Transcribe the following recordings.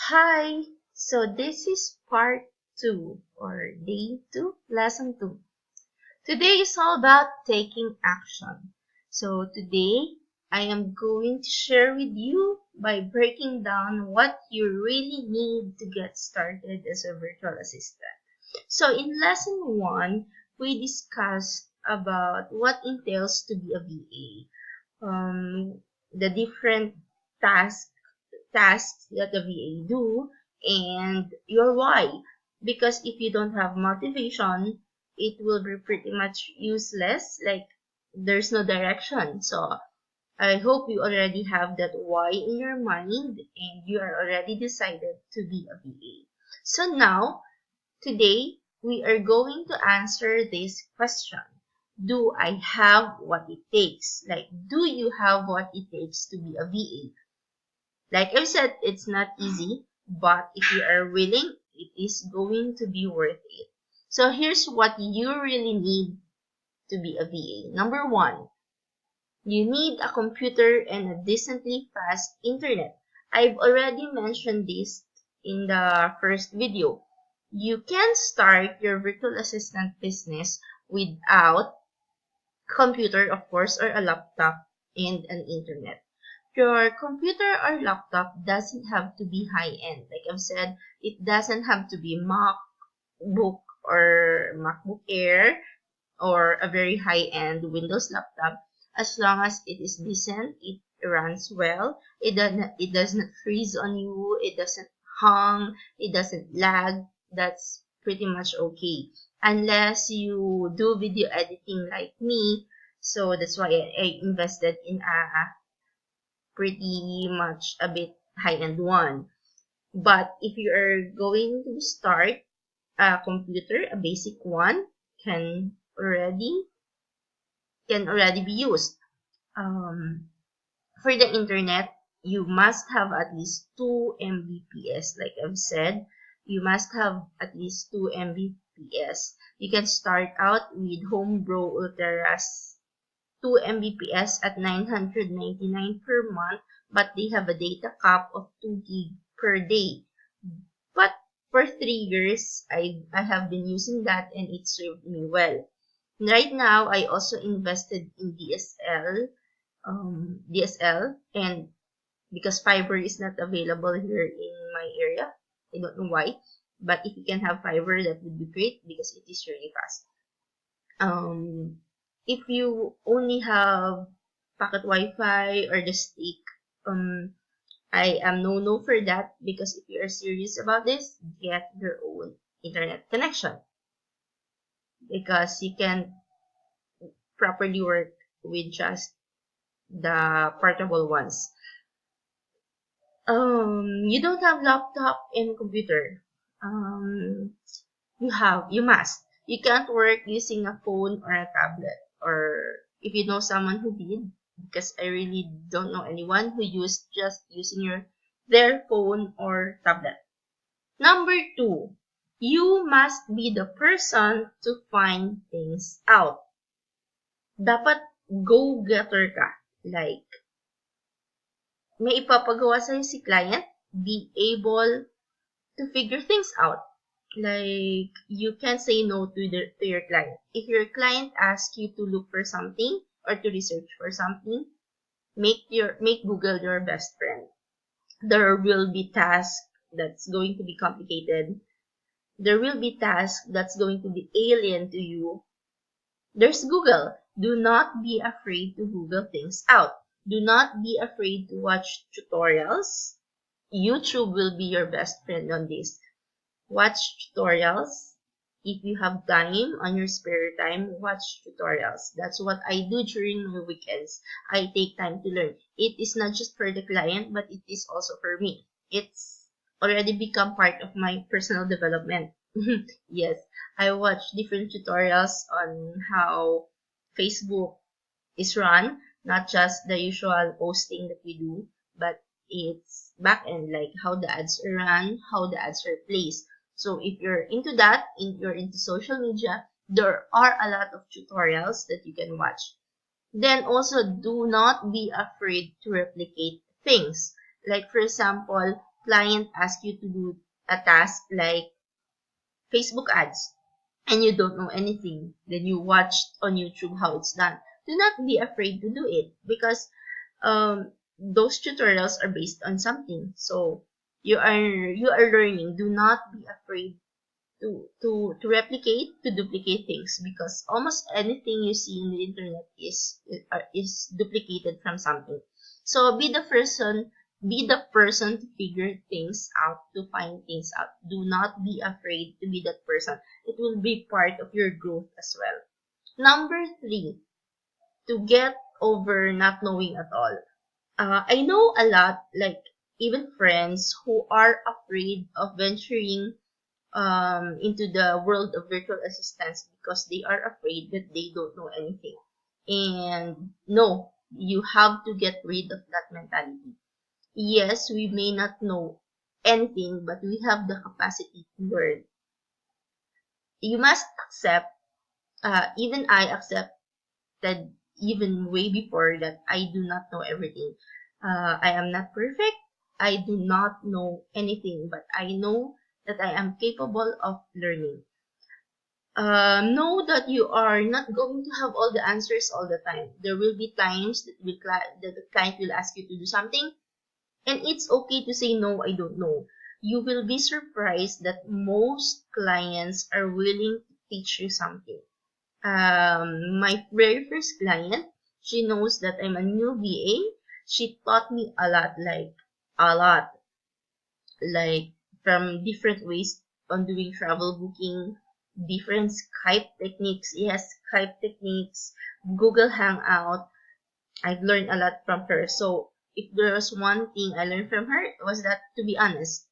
Hi, so this is part 2 or day 2, lesson 2. Today is all about taking action. So today I am going to share with you by breaking down what you really need to get started as a virtual assistant. So in lesson 1, we discussed about what entails to be a VA, the different tasks that the VA do and your why. Because if you don't have motivation, it will be pretty much useless. Like there's no direction. So I hope you already have that why in your mind and you are already decided to be a VA. So now, today, we are going to answer this question. Do I have what it takes? Like, do you have what it takes to be a VA? Like I've said, it's not easy, but if you are willing, it is going to be worth it. So here's what you really need to be a VA. Number 1, you need a computer and a decently fast internet. I've already mentioned this in the first video. You can start your virtual assistant business without computer, of course, or a laptop and an internet. Your computer or laptop doesn't have to be high-end. Like I've said, it doesn't have to be MacBook or MacBook Air or a very high-end Windows laptop. As long as it is decent, it runs well, it does not freeze on you, it doesn't hang, it doesn't lag, that's pretty much okay. Unless you do video editing like me, so that's why I invested in a pretty much a bit high-end one. But if you are going to start a computer, a basic one already can already be used. For the internet, you must have at least 2 Mbps. Like I've said, you must have at least 2 Mbps. You can start out with Homebro Ultra's 2 Mbps at 999 per month, but they have a data cap of 2 gig per day. But for 3 years, I have been using that and it served me well. Right now, I also invested in DSL, and because fiber is not available here in my area, I don't know why, but if you can have fiber, that would be great because it is really fast. If you only have pocket Wi-Fi or the stick, I am no for that because if you are serious about this, get your own internet connection because you can properly work with just the portable ones. You don't have laptop and computer. You must. You can't work using a phone or a tablet. Or if you know someone who did, because I really don't know anyone who used just using their phone or tablet. Number 2, you must be the person to find things out. Dapat go-getter ka. Like, may ipapagawa sa'yo si client, be able to figure things out. Like, you can't say no to your client. If your client asks you to look for something or to research for something, make Google your best friend. There will be tasks that's going to be complicated. There will be tasks that's going to be alien to you. There's Google. Do not be afraid to Google things out. Do not be afraid to watch tutorials. YouTube will be your best friend on this. Watch tutorials. If you have time on your spare time, watch tutorials. That's what I do during my weekends. I take time to learn. It is not just for the client, but it is also for me. It's already become part of my personal development. Yes, I watch different tutorials on how Facebook is run, not just the usual posting that we do, but it's back end, like how the ads are run, how the ads are placed. So if you're into that, you're into social media, there are a lot of tutorials that you can watch. Then also, do not be afraid to replicate things. Like for example, client asks you to do a task like Facebook ads and you don't know anything, then you watched on YouTube how it's done. Do not be afraid to do it because those tutorials are based on something. So you are learning. Do not be afraid to replicate, to duplicate things because almost anything you see in the internet is duplicated from something. So be the person to figure things out, to find things out. Do not be afraid to be that person. It will be part of your growth as well. Number 3, to get over not knowing at all. I know a lot, like even friends who are afraid of venturing into the world of virtual assistants because they are afraid that they don't know anything. And no, you have to get rid of that mentality. Yes, we may not know anything, but we have the capacity to learn. You must accept, even I accepted even way before that I do not know everything. I am not perfect. I do not know anything, but I know that I am capable of learning. Know that you are not going to have all the answers all the time. There will be times that that the client will ask you to do something, and it's okay to say no, I don't know. You will be surprised that most clients are willing to teach you something. My very first client, she knows that I'm a new VA. She taught me a lot, like from different ways on doing travel booking, different Skype techniques. Yes, Skype techniques, Google Hangout. I've learned a lot from her. So if there was one thing I learned from her, it was that to be honest.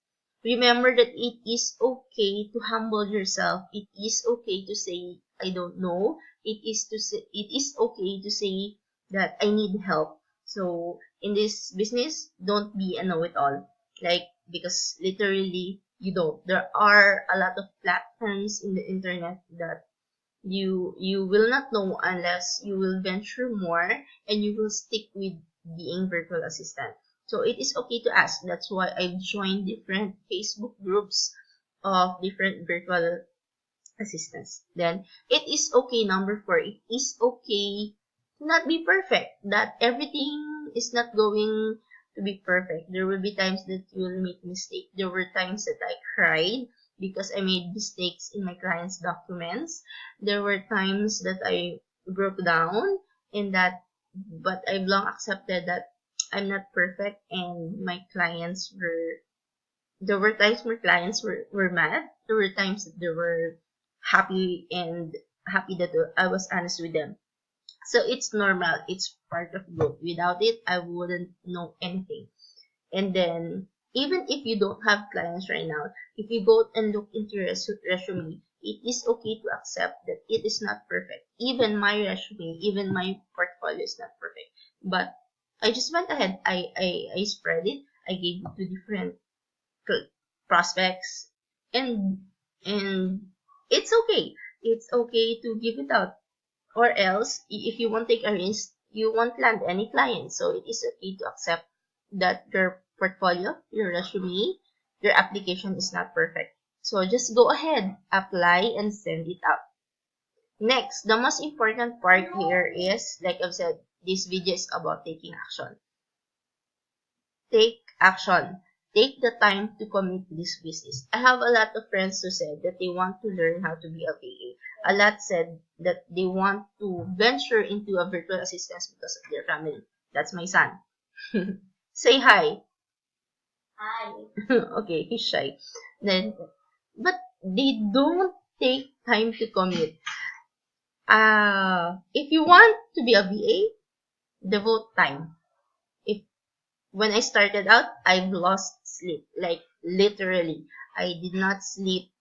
Remember that it is okay to humble yourself. It is okay to say I don't know. It is okay to say that I need help. So in this business, don't be a know-it-all. Like because literally you don't. There are a lot of platforms in the internet that you will not know unless you will venture more and you will stick with being virtual assistant. So it is okay to ask. That's why I've joined different Facebook groups of different virtual assistants. Then it is okay. Number 4, it is okay to not be perfect. That everything is not going to be perfect. There will be times that you will make mistake. There were times that I cried because I made mistakes in my clients' documents. There were times that I broke down and that, but I've long accepted that I'm not perfect and my clients were, there were times where clients were mad. There were times that they were happy and happy that I was honest with them. So it's normal. It's part of growth. Without it, I wouldn't know anything. And then, even if you don't have clients right now, if you go and look into your resume, it is okay to accept that it is not perfect. Even my resume, even my portfolio is not perfect. But I just went ahead. I spread it. I gave it to different prospects, and and it's okay. It's okay to give it out. Or else, if you won't take a risk, you won't land any clients. So it is okay to accept that your portfolio, your resume, your application is not perfect. So just go ahead, apply, and send it out. Next, the most important part here is, like I've said, this video is about taking action. Take action. Take the time to commit to this business. I have a lot of friends who said that they want to learn how to be a VA. A lot said that they want to venture into a virtual assistance because of their family. That's my son. Say hi. Hi. Okay, he's shy. Then, but they don't take time to commit. If you want to be a VA, devote time. If When I started out, I've lost sleep. Like literally, I did not sleep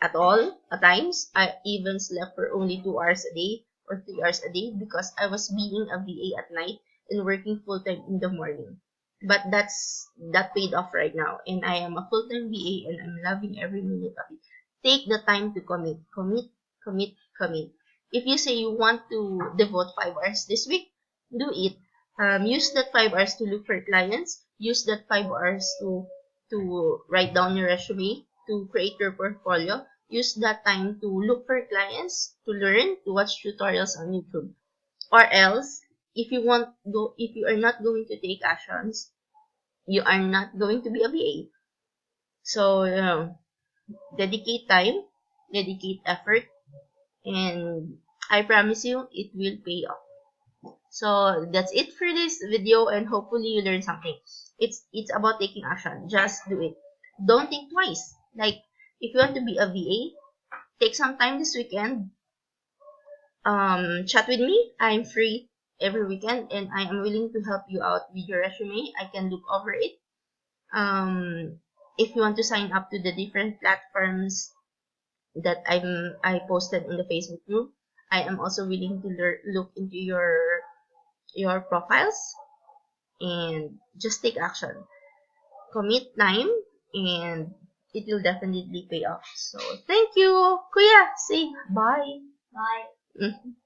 at all at times. I even slept for only 2 hours a day or 3 hours a day because I was being a VA at night and working full time in the morning. But that paid off right now, and I am a full time VA and I'm loving every minute of it. Take the time to commit. If you say you want to devote 5 hours this week, do it. Use that 5 hours to look for clients. use that 5 hours to write down your resume, to create your portfolio. Use that time to look for clients, to learn, to watch tutorials on YouTube. Or else, if you are not going to take actions, you are not going to be a VA. So, dedicate time, dedicate effort, and I promise you it will pay off. So that's it for this video, and hopefully you learned something. It's about taking action. Just do it. Don't think twice. Like, if you want to be a VA, take some time this weekend. Chat with me. I'm free every weekend, and I am willing to help you out with your resume. I can look over it. If you want to sign up to the different platforms that I posted in the Facebook group, I am also willing to look into your profiles, and just take action. Commit time, and it will definitely pay off. So thank you, Kuya. Say bye. Bye. Mhm.